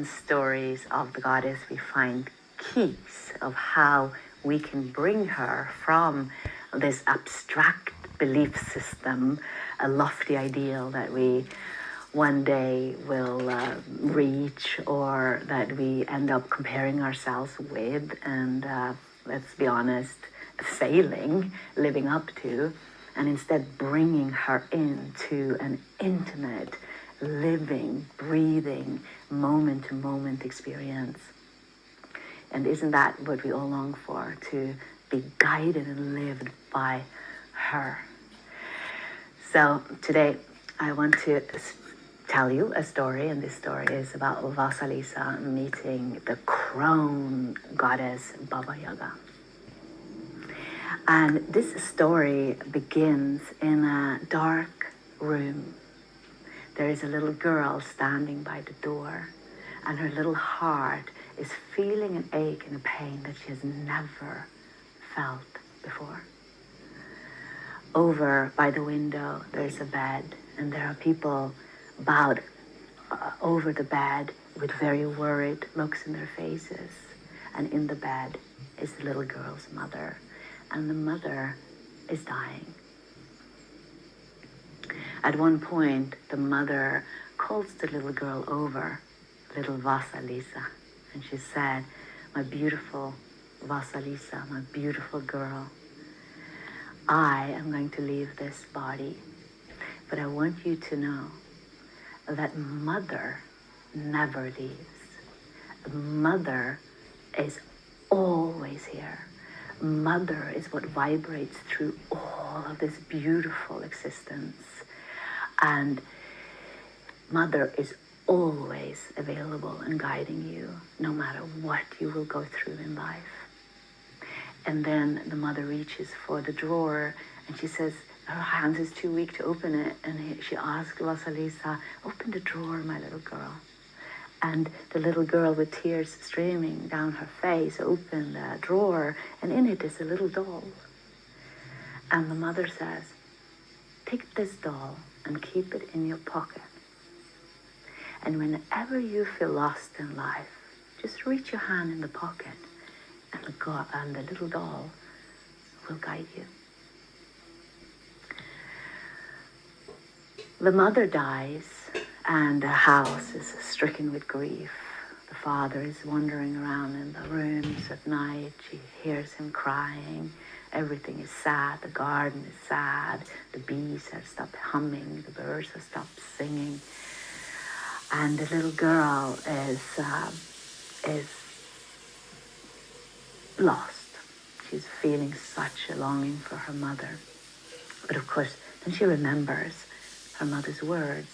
stories of the goddess, we find keys of how we can bring her from this abstract belief system, a lofty ideal that we one day will reach, or that we end up comparing ourselves with and, let's be honest, failing living up to, and instead bringing her into an intimate, living, breathing, moment-to-moment experience. And isn't that what we all long for? To be guided and lived by her. So today I want to tell you a story, and this story is about Vasalisa meeting the Crone goddess Baba Yaga. And this story begins in a dark room. There is a little girl standing by the door, and her little heart is feeling an ache and a pain that she has never felt before. Over by the window, there's a bed, and there are people bowed over the bed with very worried looks in their faces. And in the bed is the little girl's mother, and the mother is dying. At one point, the mother calls the little girl over, little Vasalisa, and she said, "My beautiful Vasalisa, my beautiful girl, I am going to leave this body, but I want you to know that mother never leaves. Mother is always here. Mother is what vibrates through all of this beautiful existence. And mother is always available and guiding you, no matter what you will go through in life." And then the mother reaches for the drawer, and she says her hands is too weak to open it. And she asks Vasalisa, "Open the drawer, my little girl." And the little girl, with tears streaming down her face, opened the drawer, and in it is a little doll. And the mother says, "Take this doll and keep it in your pocket. And whenever you feel lost in life, just reach your hand in the pocket, and the little doll will guide you." The mother dies, and the house is stricken with grief. The father is wandering around in the rooms at night. She hears him crying. Everything is sad. The garden is sad. The bees have stopped humming. The birds have stopped singing. And the little girl is lost. She's feeling such a longing for her mother. But of course, then she remembers her mother's words,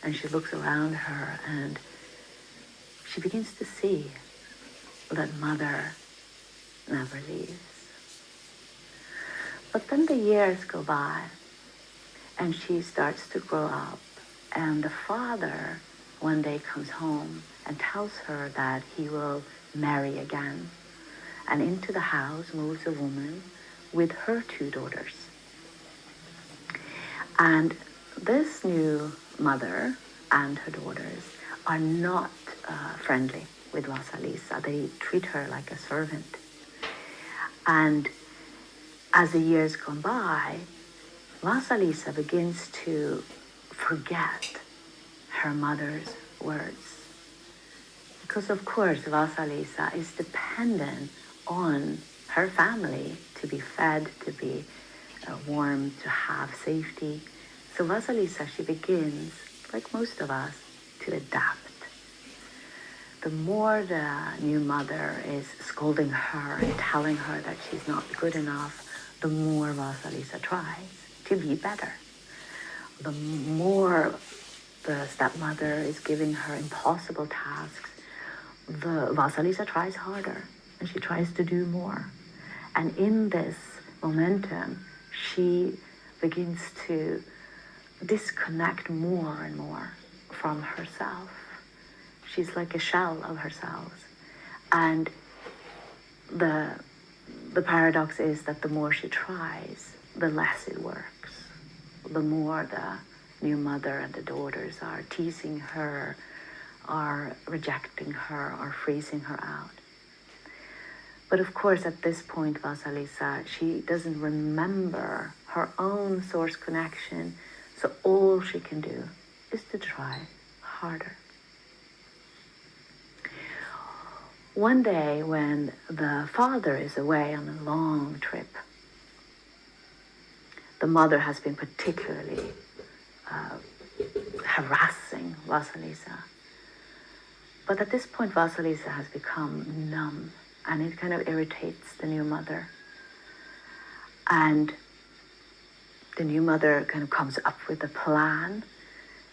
and she looks around her, and she begins to see that mother never leaves. But then the years go by, and she starts to grow up, and the father one day comes home and tells her that he will marry again. And into the house moves a woman with her 2 daughters. And this new mother and her daughters are not friendly with Vasalisa. They treat her like a servant. And as the years go by, Vasalisa begins to forget her mother's words. Because of course, Vasalisa is dependent on her family to be fed, to be warm, to have safety. So Vasalisa, she begins, like most of us, to adapt. The more the new mother is scolding her and telling her that she's not good enough, the more Vasalisa tries to be better. The more the stepmother is giving her impossible tasks, the Vasalisa tries harder, and she tries to do more. And in this momentum, she begins to disconnect more and more from herself. She's like a shell of herself. And the paradox is that the more she tries, the less it works. The more the new mother and the daughters are teasing her are rejecting her or freezing her out. But of course, at this point, Vasalisa, she doesn't remember her own source connection, so all she can do is to try harder. One day, when the father is away on a long trip, the mother has been particularly harassing Vasalisa. But at this point, Vasalisa has become numb, and it kind of irritates the new mother. And the new mother kind of comes up with a plan,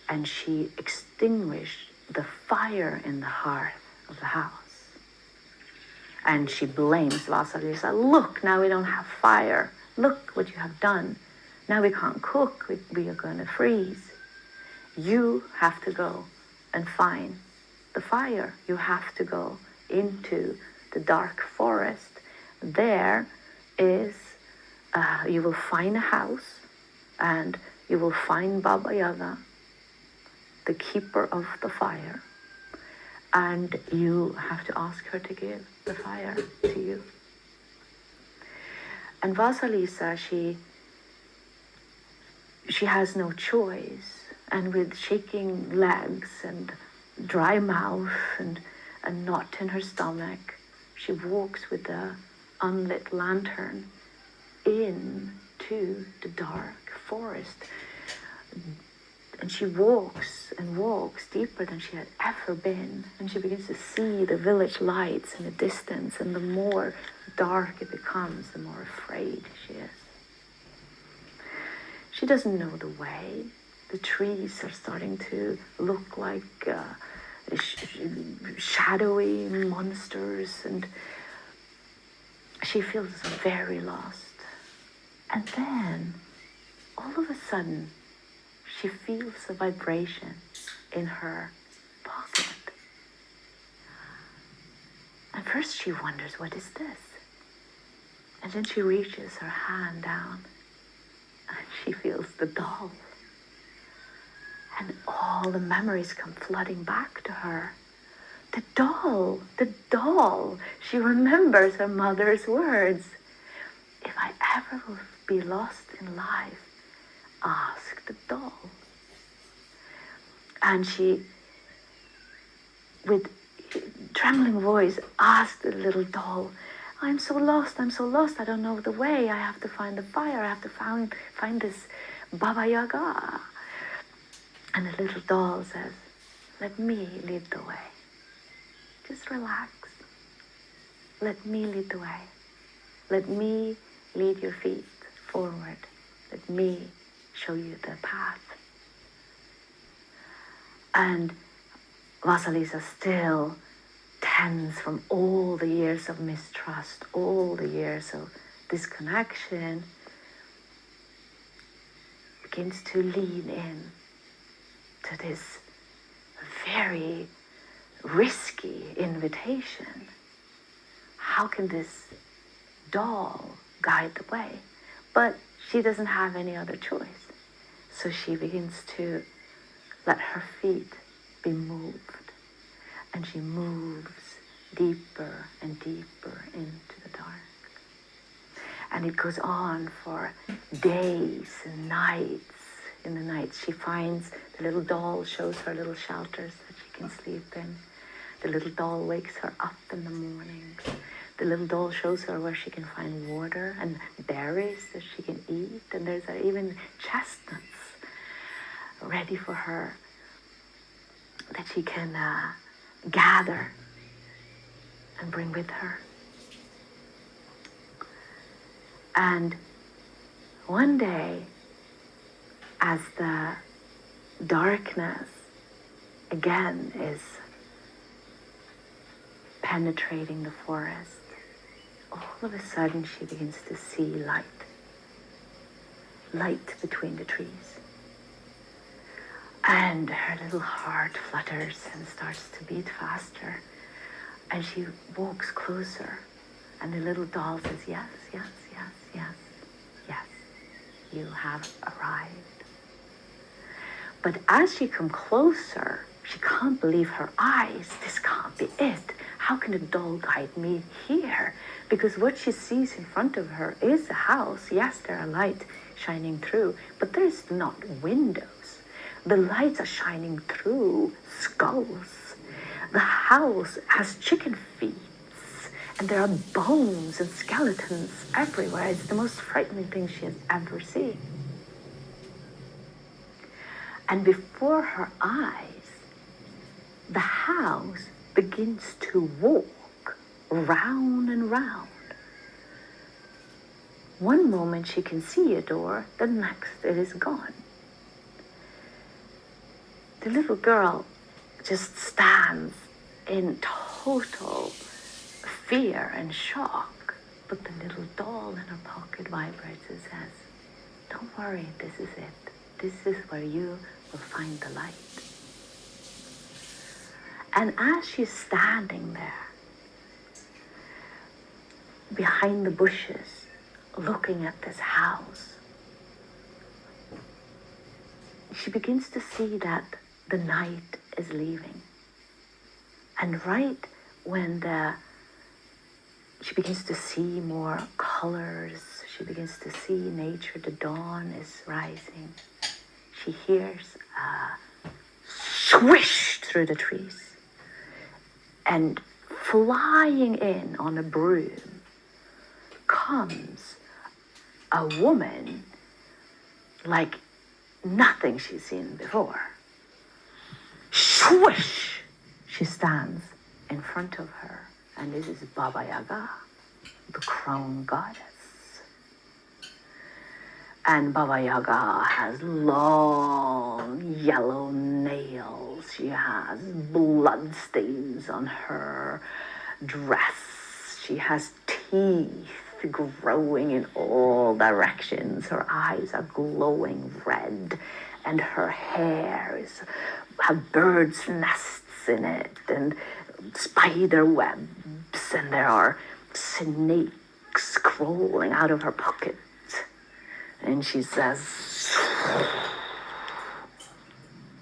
and she extinguished the fire in the hearth of the house. And she blames Vasalisa. Look, now we don't have fire. Look what you have done. Now we can't cook. We are going to freeze. You have to go and find the fire. You have to go into the dark forest. There is, you will find a house, and you will find Baba Yaga, the keeper of the fire. And you have to ask her to give the fire to you. And Vasalisa, she has no choice. And with shaking legs and dry mouth and a knot in her stomach, she walks with the unlit lantern into the dark forest. And she walks and walks deeper than she had ever been. And she begins to see the village lights in the distance. And the more dark it becomes, the more afraid she is. She doesn't know the way. The trees are starting to look like shadowy monsters. And she feels very lost. And then, all of a sudden, she feels a vibration in her pocket. And first she wonders, what is this? And then she reaches her hand down and she feels the doll. And all the memories come flooding back to her. The doll. She remembers her mother's words. If I ever will be lost in life, ask the doll. And she, with trembling voice, asked the little doll, I'm so lost, I don't know the way, I have to find the fire, I have to find this Baba Yaga. And the little doll says, let me lead the way. Just relax. Let me lead the way. Let me lead your feet forward. Let me show you the path. And Vasalisa still tense from all the years of mistrust, all the years of disconnection, begins to lean in to this very risky invitation. How can this doll guide the way? But she doesn't have any other choice. So she begins to let her feet be moved. And she moves deeper and deeper into the dark. And it goes on for days and nights. In the night, she finds the little doll, shows her little shelters that she can sleep in. The little doll wakes her up in the mornings. The little doll shows her where she can find water and berries that she can eat. And there's even chestnuts ready for her that she can gather and bring with her. And one day, as the darkness again is penetrating the forest, all of a sudden she begins to see light between the trees. And her little heart flutters and starts to beat faster. And she walks closer. And the little doll says, yes, yes, yes, yes, yes, you have arrived. But as she comes closer, She can't believe her eyes. This can't be it. How can a doll guide me here? Because what she sees in front of her is a house. Yes, there are lights shining through, but there's not windows. The lights are shining through skulls. The house has chicken feet, and there are bones and skeletons everywhere. It's the most frightening thing she has ever seen. And before her eyes, the house begins to walk round and round. One moment she can see a door, the next it is gone. The little girl just stands in total fear and shock, but the little doll in her pocket vibrates and says, "Don't worry, this is it. This is where you will find the light." And as she's standing there, behind the bushes, looking at this house, she begins to see that the night is leaving. And right when she begins to see more colors, she begins to see nature, the dawn is rising, she hears a swish through the trees. And flying in on a broom comes a woman like nothing she's seen before. Swish! She stands in front of her, and this is Baba Yaga, the Crone goddess. And Baba Yaga has long yellow nails. She has blood stains on her dress. She has teeth growing in all directions. Her eyes are glowing red, and her hair have birds' nests in it, and spider webs, and there are snakes crawling out of her pocket. And she says,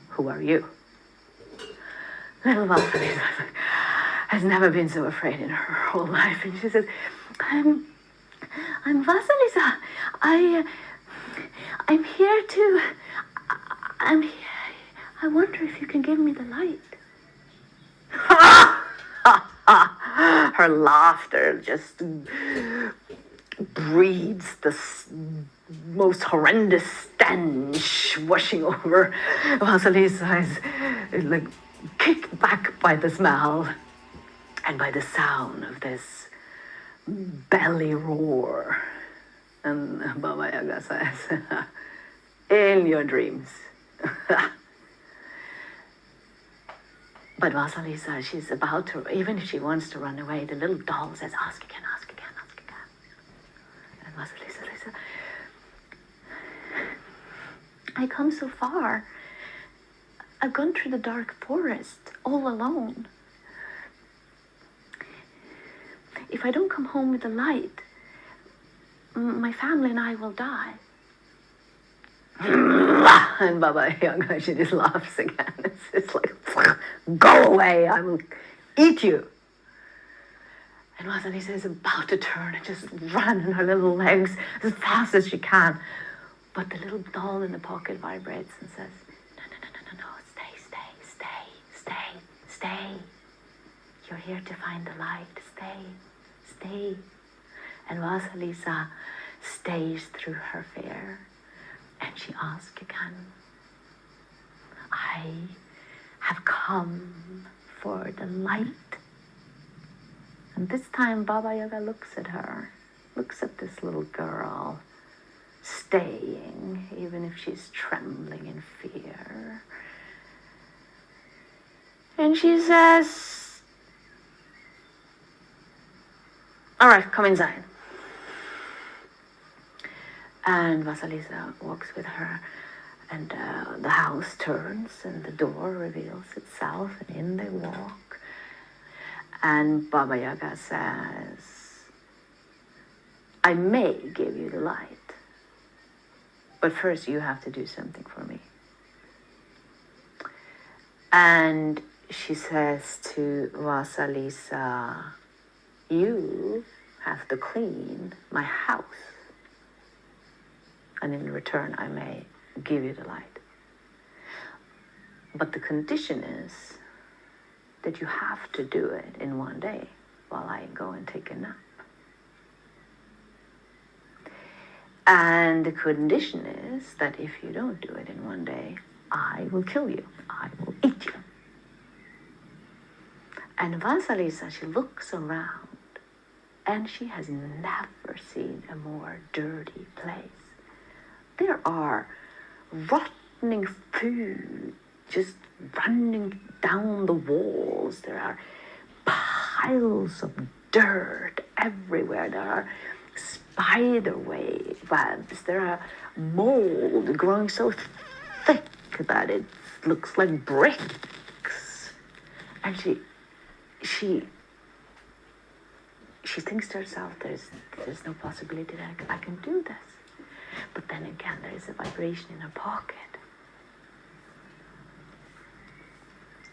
"Who are you?" Little Vasilisa has never been so afraid in her whole life. And she says, I'm Vasilisa. I'm here to, I wonder if you can give me the light. Her laughter just breeds this most horrendous stench washing over Vasilisa's eyes, like kicked back by the smell and by the sound of this belly roar. And Baba Yaga says, "In your dreams." But Vasilisa, she's about to, even if she wants to run away, the little doll says, "Ask again, ask again, ask again." And Vasilisa says, "I come so far. I've gone through the dark forest all alone. If I don't come home with the light, my family and I will die." And Baba Yaga, she just laughs again. It's like, "Go away, I will eat you." And Vasilisa is about to turn and just run on her little legs as fast as she can. But the little doll in the pocket vibrates and says, No, stay. You're here to find the light. Stay. And Vasilisa stays through her fear. And she asks again, "I have come for the light." And this time Baba Yaga looks at her, looks at this little girl, staying, even if she's trembling in fear. And she says, "All right, come inside." And Vasilisa walks with her, and the house turns, and the door reveals itself, and in they walk. And Baba Yaga says, "I may give you the light, but first you have to do something for me." And she says to Vasalisa, you have to clean my house, and in return I may give you the light. But the condition is that you have to do it in one day while I go and take a nap. And the condition is that if you don't do it in one day, I will kill you. I will eat you. And Vasalisa, she looks around and she has never seen a more dirty place. There are rotting food just running down the walls. There are piles of dirt everywhere. There are spider webs. There are mold growing so thick that it looks like bricks. And she thinks to herself, there's no possibility that I can do this. But then again, there is a vibration in her pocket.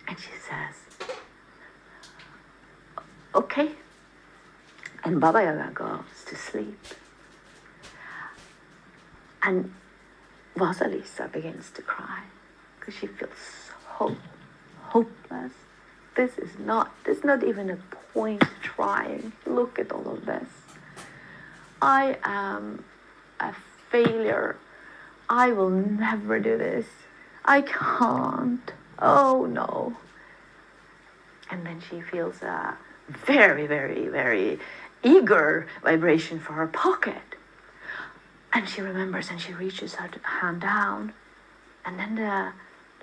And she says, okay. And Baba Yaga goes to sleep. And Vasalisa begins to cry because she feels so hopeless. There's not even a point trying. Look at all of this. I am a failure. I will never do this. I can't. Oh no. And then she feels a very, very, very eager vibration for her pocket. And she remembers and she reaches her hand down. And then the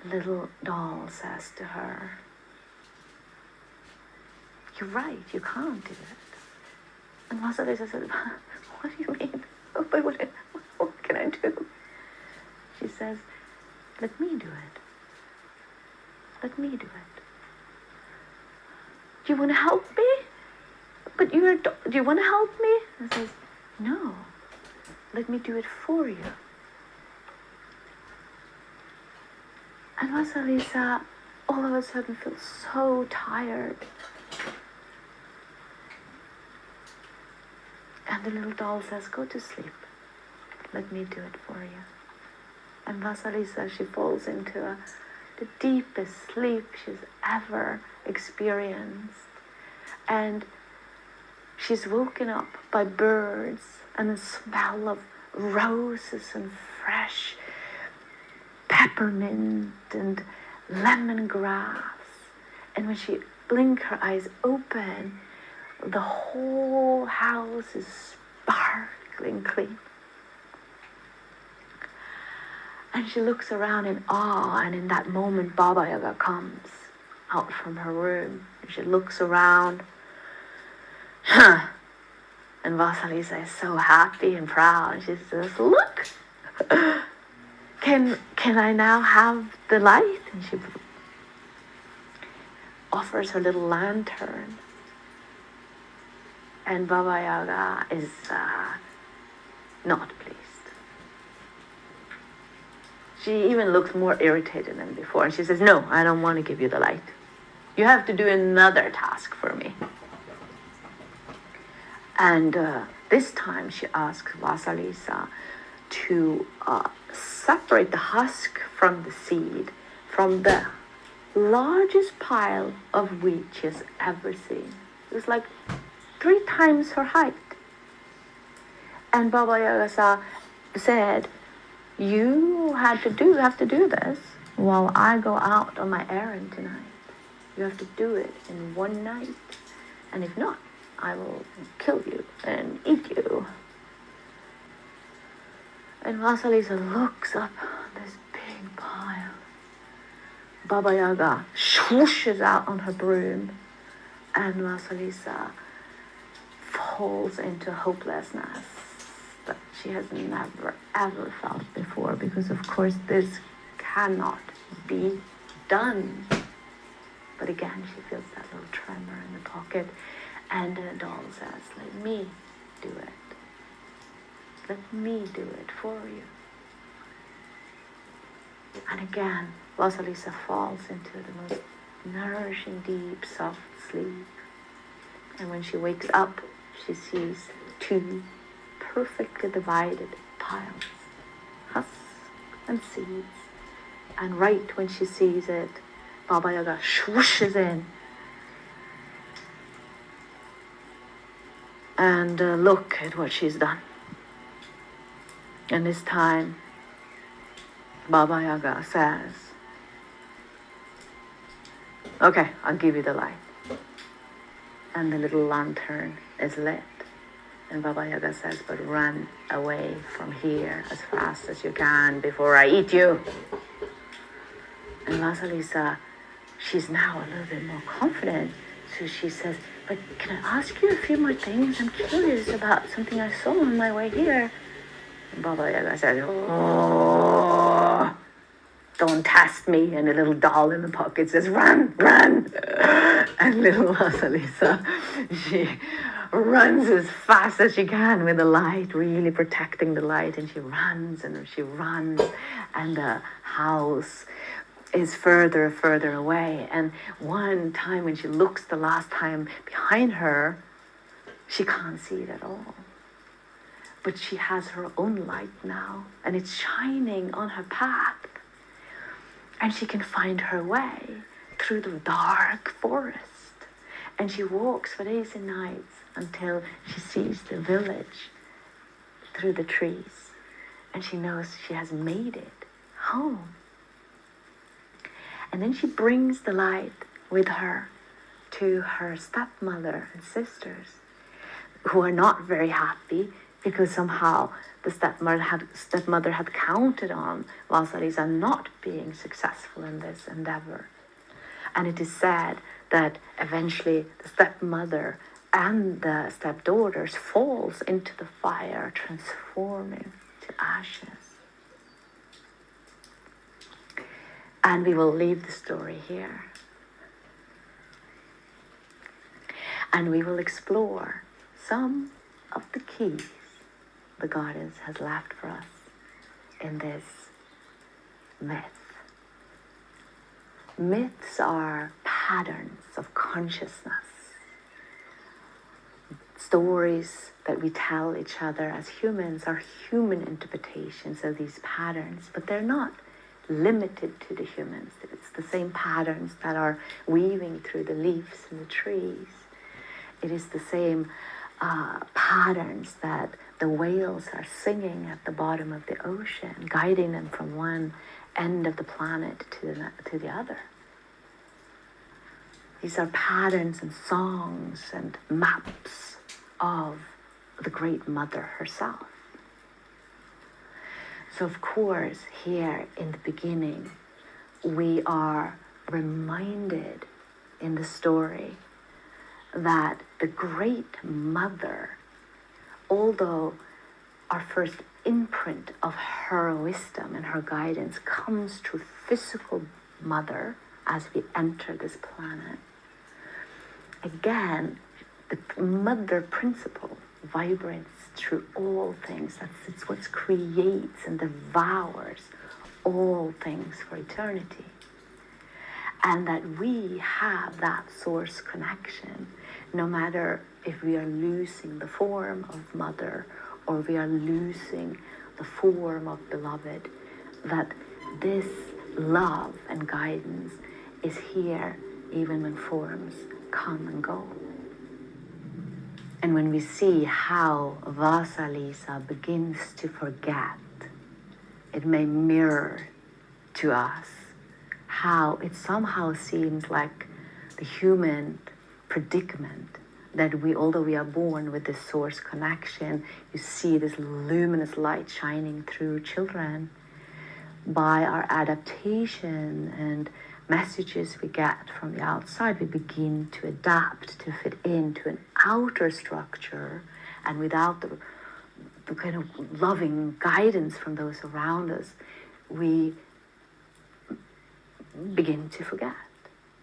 little doll says to her, you're right, you can't do it. And Vasalisa said, what do you mean? What can I do? She says, let me do it. Let me do it. Do you want to help me? But do you want to help me? And says, no, let me do it for you. And Vasalisa all of a sudden feels so tired. And the little doll says, go to sleep. Let me do it for you. And Vasalisa, she falls into the deepest sleep she's ever experienced. And she's woken up by birds and the smell of roses and fresh peppermint and lemongrass. And when she blinks her eyes open, the whole house is sparkling clean. And she looks around in awe, and in that moment Baba Yaga comes out from her room. And she looks around. And Vasalisa is so happy and proud. She says, look, can I now have the light? And she offers her little lantern. And Baba Yaga is not pleased. She even looks more irritated than before. And she says, no, I don't want to give you the light. You have to do another task for me. And this time she asks Vasalisa to separate the husk from the seed from the largest pile of wheat she has ever seen. It was like 3 times her height. And Baba Yaga said, you have to do this while I go out on my errand tonight. You have to do it in one night. And if not, I will kill you and eat you. And Vasalisa looks up on this big pile. Baba Yaga swooshes out on her broom. And Vasalisa falls into hopelessness that she has never ever felt before, because of course this cannot be done. But again she feels that little tremor in the pocket, and the doll says, let me do it. Let me do it for you. And again Vasalisa falls into the most nourishing, deep, soft sleep. And when she wakes up, she sees two perfectly divided piles, husk and seeds. And right when she sees it, Baba Yaga swooshes in. And look at what she's done. And this time, Baba Yaga says, okay, I'll give you the light. And the little lantern is lit. And Baba Yaga says, but run away from here as fast as you can before I eat you. And Vasalisa, she's now a little bit more confident. So she says, but can I ask you a few more things? I'm curious about something I saw on my way here. And Baba Yaga says, oh, don't test me. And a little doll in the pocket says, run, run. And little Vasalisa, she runs as fast as she can with the light, really protecting the light. And she runs and she runs. And the house is further away. And one time when she looks the last time behind her, she can't see it at all. But she has her own light now, and it's shining on her path. And she can find her way through the dark forest. And she walks for days and nights until she sees the village through the trees. And she knows she has made it home. And then she brings the light with her to her stepmother and sisters, who are not very happy because somehow the stepmother had counted on Vasalisa not being successful in this endeavor. And it is said that eventually the stepmother and the stepdaughters falls into the fire, transforming to ashes. And we will leave the story here. And we will explore some of the keys the goddess has left for us in this myth. Myths are patterns of consciousness, stories that we tell each other as humans are human interpretations of these patterns, but they're not limited to the humans. It's the same patterns that are weaving through the leaves and the trees. It is the same patterns that the whales are singing at the bottom of the ocean, guiding them from one end of the planet to the other. These are patterns and songs and maps of the Great Mother herself. So of course, here in the beginning, we are reminded in the story that the Great Mother, although our first imprint of her wisdom and her guidance comes through physical mother as we enter this planet, again, the mother principle vibrates through all things. It's what creates and devours all things for eternity. And that we have that source connection, no matter if we are losing the form of mother or we are losing the form of beloved, that this love and guidance is here even when forms come and go. And when we see how Vasalisa begins to forget, it may mirror to us how it somehow seems like the human predicament that we, although we are born with this source connection, you see this luminous light shining through children. By our adaptation and messages we get from the outside, we begin to adapt to fit into an outer structure, and without the kind of loving guidance from those around us, we begin to forget.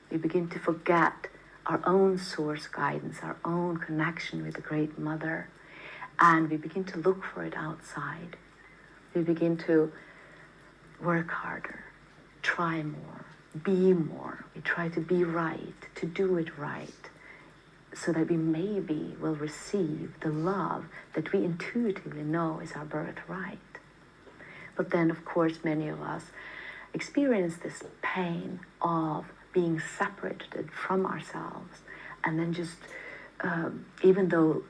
We begin to forget our own source guidance, our own connection with the Great Mother, and we begin to look for it outside. We begin to work harder try more, be more. We try to be right, to do it right, so that we maybe will receive the love that we intuitively know is our birthright. But then, of course, many of us experience this pain of being separated from ourselves, and then just, even though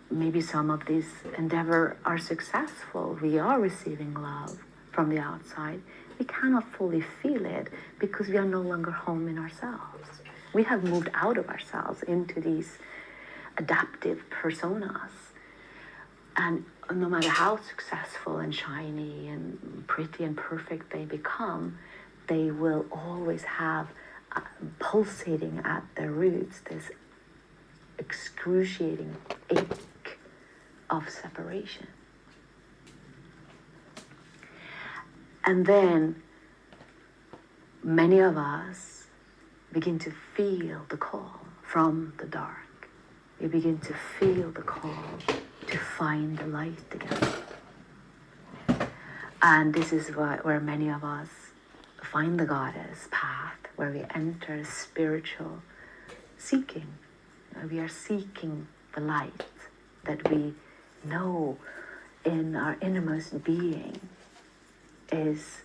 maybe some of these endeavor are successful, we are receiving love from the outside, we cannot fully feel it because we are no longer home in ourselves. We have moved out of ourselves into these adaptive personas. And no matter how successful and shiny and pretty and perfect they become, they will always have pulsating at their roots this excruciating ache of separation. And then many of us begin to feel the call from the dark. We begin to feel the call to find the light again. And this is where many of us find the goddess path, where we enter spiritual seeking. We are seeking the light that we know in our innermost being is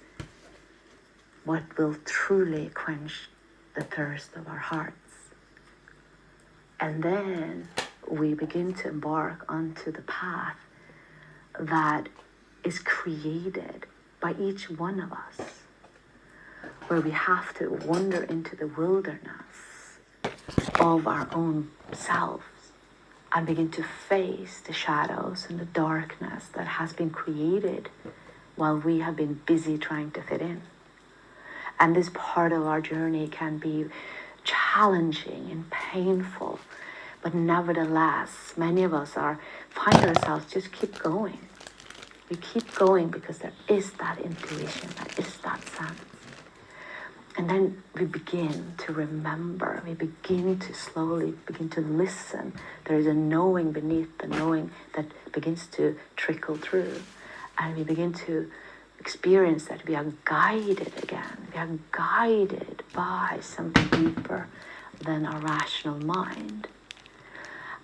what will truly quench the thirst of our hearts. And then we begin to embark onto the path that is created by each one of us, where we have to wander into the wilderness of our own selves and begin to face the shadows and the darkness that has been created while we have been busy trying to fit in. And this part of our journey can be challenging and painful, but nevertheless, many of us find ourselves just keep going. We keep going because there is that intuition, there is that sense. And then we begin to remember, we begin to slowly begin to listen. There is a knowing beneath the knowing that begins to trickle through. And we begin to experience that we are guided again. We are guided by something deeper than our rational mind.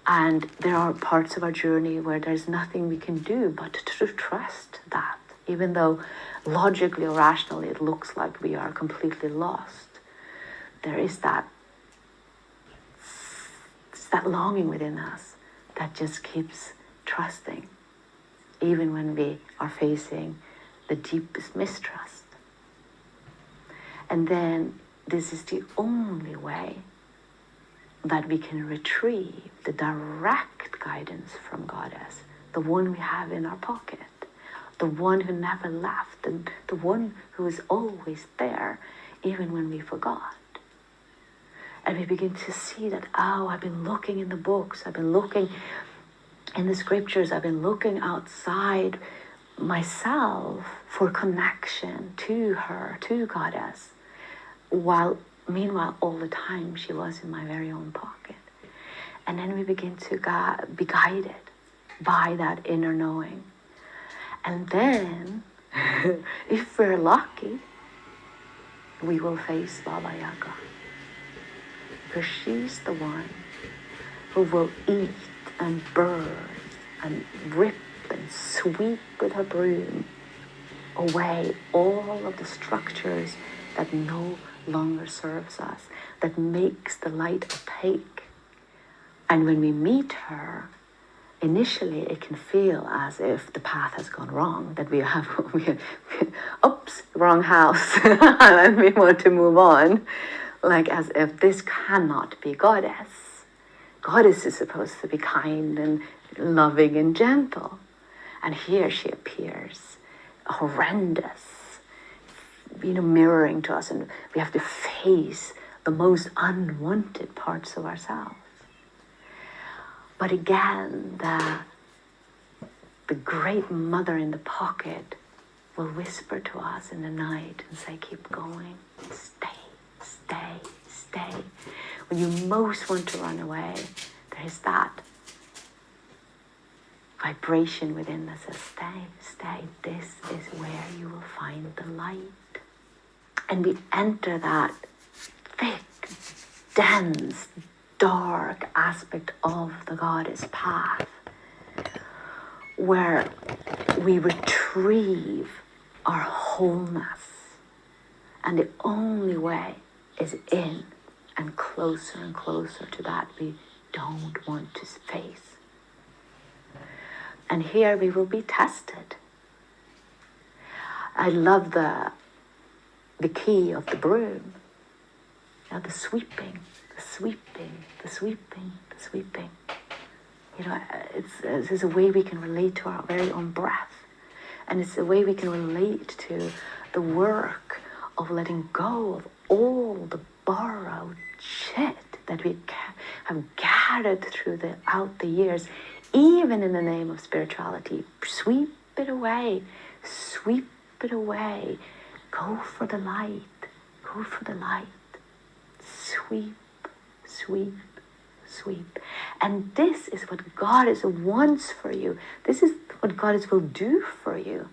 And there are parts of our journey where there's nothing we can do but to trust that. Even though logically or rationally it looks like we are completely lost, there is that longing within us that just keeps trusting, even when we are facing the deepest mistrust. And then this is the only way that we can retrieve the direct guidance from Goddess, the one we have in our pocket, the one who never left, and the one who is always there, even when we forgot. And we begin to see that, oh, I've been looking in the books, I've been looking in the scriptures, I've been looking outside myself for connection to her, to Goddess, while meanwhile all the time she was in my very own pocket. And then we begin to be guided by that inner knowing. And then, if we're lucky, we will face Baba Yaga. Because she's the one who will eat and burn and rip and sweep with her broom away all of the structures that no longer serves us, that makes the light opaque. And when we meet her, initially it can feel as if the path has gone wrong, that we oops, wrong house, and we want to move on, like as if this cannot be Goddess. Goddess is supposed to be kind and loving and gentle. And here she appears horrendous, mirroring to us, and we have to face the most unwanted parts of ourselves. But again, the great mother in the pocket will whisper to us in the night and say, keep going, stay, stay, stay. When you most want to run away, there is that vibration within that says, stay, stay. This is where you will find the light. And we enter that thick, dense, dark aspect of the goddess path, where we retrieve our wholeness. And the only way is in and closer to that we don't want to face. And here we will be tested. I love the key of the broom. Yeah, the sweeping. You know, it's a way we can relate to our very own breath. And it's a way we can relate to the work of letting go of all the borrowed shit that we have gathered throughout the years, even in the name of spirituality. Sweep it away. Go for the light. Sweep. And this is what Goddess wants for you. This is what Goddess will do for you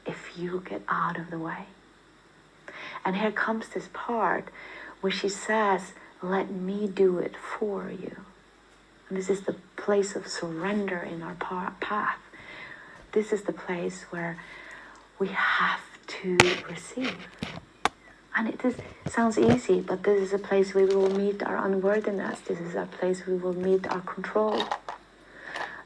if you get out of the way. And here comes this part where she says, let me do it for you. And this is the place of surrender in our path. This is the place where we have to receive. And it sounds easy, but this is a place we will meet our unworthiness. This is a place we will meet our control.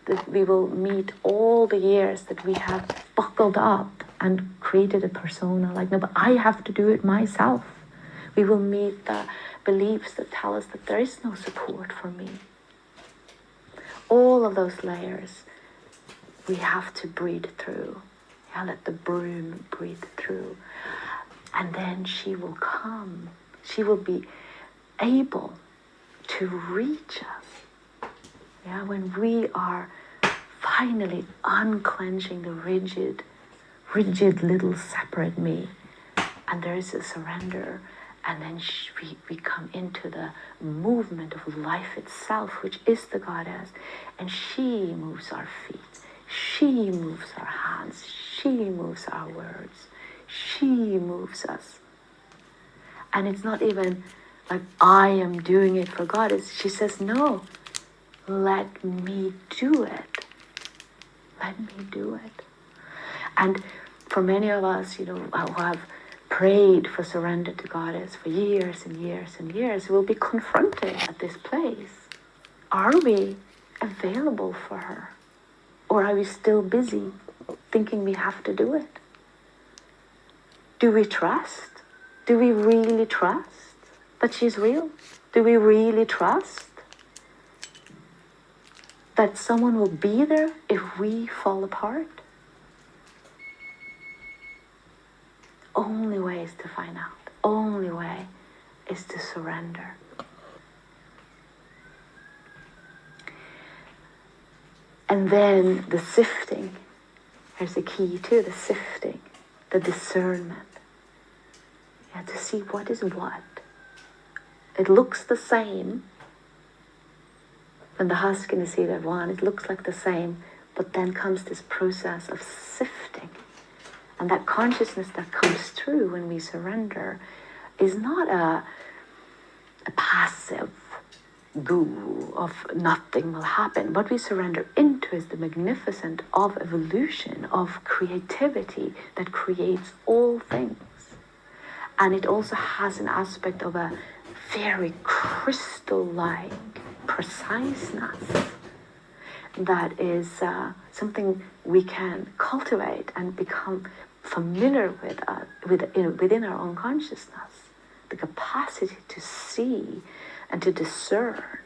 That we will meet all the years that we have buckled up and created a persona like, no, but I have to do it myself. We will meet the beliefs that tell us that there is no support for me. All of those layers we have to breathe through. Yeah, let the broom breathe through. And then she will come. She will be able to reach us. Yeah, when we are finally unclenching the rigid little separate me, and there is a surrender, and then we come into the movement of life itself, which is the goddess, and she moves our feet, she moves our hands, she moves our words, she moves us. And it's not even like I am doing it for Goddess. She says, no, let me do it. Let me do it. And for many of us, you know, who have prayed for surrender to Goddess for years and years and years, we'll be confronted at this place. Are we available for her? Or are we still busy thinking we have to do it? Do we trust? Do we really trust that she's real? Do we really trust that someone will be there if we fall apart? Only way is to find out. Only way is to surrender. And then the sifting. There's the key too, the sifting, the discernment. Yeah, to see what is what. It looks the same. When the husk and the seed are one, it looks like the same, but then comes this process of sifting. And that consciousness that comes through when we surrender is not a passive goo of nothing will happen. What we surrender into is the magnificent of evolution, of creativity that creates all things. And it also has an aspect of a very crystal-like preciseness that is something we can cultivate and become familiar with within our own consciousness. The capacity to see and to discern.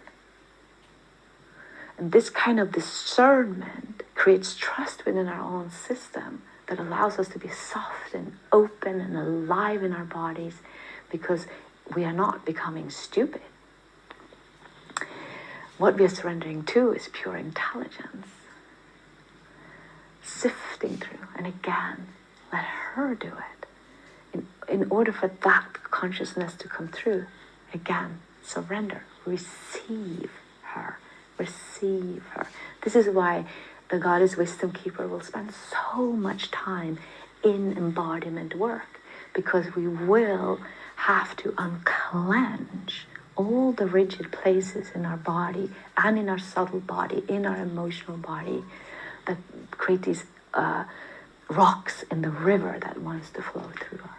And this kind of discernment creates trust within our own system that allows us to be soft and open and alive in our bodies, because we are not becoming stupid. What we are surrendering to is pure intelligence. Sifting through, and again, let her do it. In order for that consciousness to come through, again, surrender, receive her. This is why the Goddess Wisdom Keeper will spend so much time in embodiment work, because we will have to unclench all the rigid places in our body and in our subtle body, in our emotional body, that create these rocks in the river that wants to flow through us.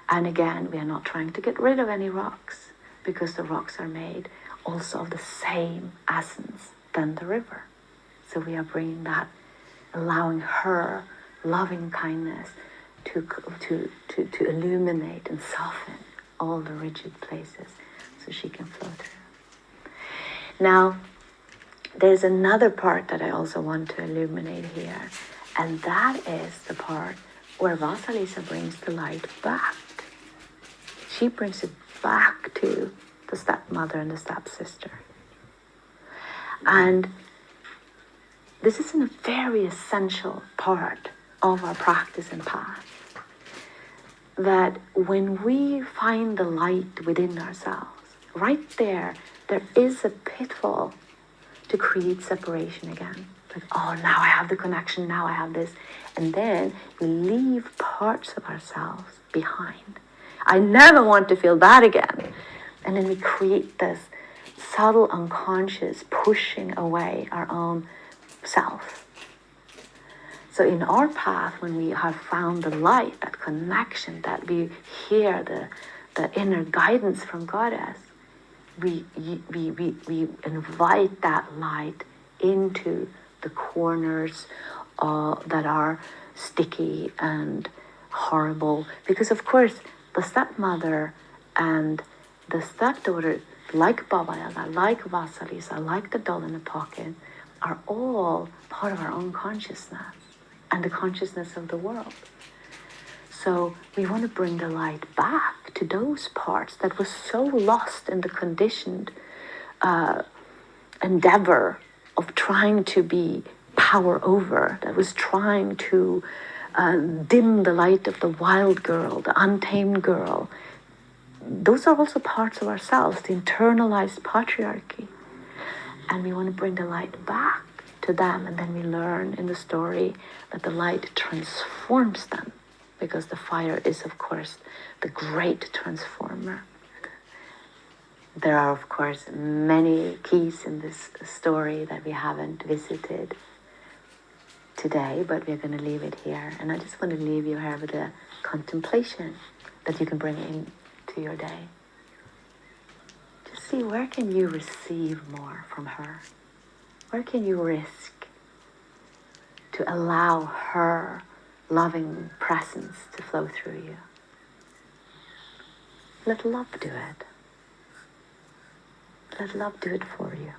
And again, we are not trying to get rid of any rocks, because the rocks are made also of the same essence than the river. So we are bringing that, allowing her loving kindness to illuminate and soften all the rigid places so she can flow through. Now, there's another part that I also want to illuminate here, and that is the part where Vasalisa brings the light back. She brings it back to the stepmother and the stepsister. And this is a very essential part of our practice and path. That when we find the light within ourselves, right there is a pitfall to create separation again. Like, oh, now I have the connection, now I have this. And then we leave parts of ourselves behind. I never want to feel that again. And then we create this subtle unconscious pushing away our own self. So in our path, when we have found the light, that connection, that we hear the inner guidance from Goddess, we invite that light into the corners that are sticky and horrible. Because of course, the stepmother and the stepdaughter, like Baba Yaga, like Vasalisa, like the doll in the pocket, are all part of our own consciousness and the consciousness of the world. So we want to bring the light back to those parts that were so lost in the conditioned endeavor of trying to be power over, that was trying to dim the light of the wild girl, the untamed girl. Those are also parts of ourselves, the internalized patriarchy. And we want to bring the light back to them, and then we learn in the story that the light transforms them, because the fire is, of course, the great transformer. There are, of course, many keys in this story that we haven't visited today, but we're going to leave it here. And I just want to leave you here with a contemplation that you can bring into your day. Just see, where can you receive more from her? Where can you risk to allow her loving presence to flow through you? Let love do it. Let love do it for you.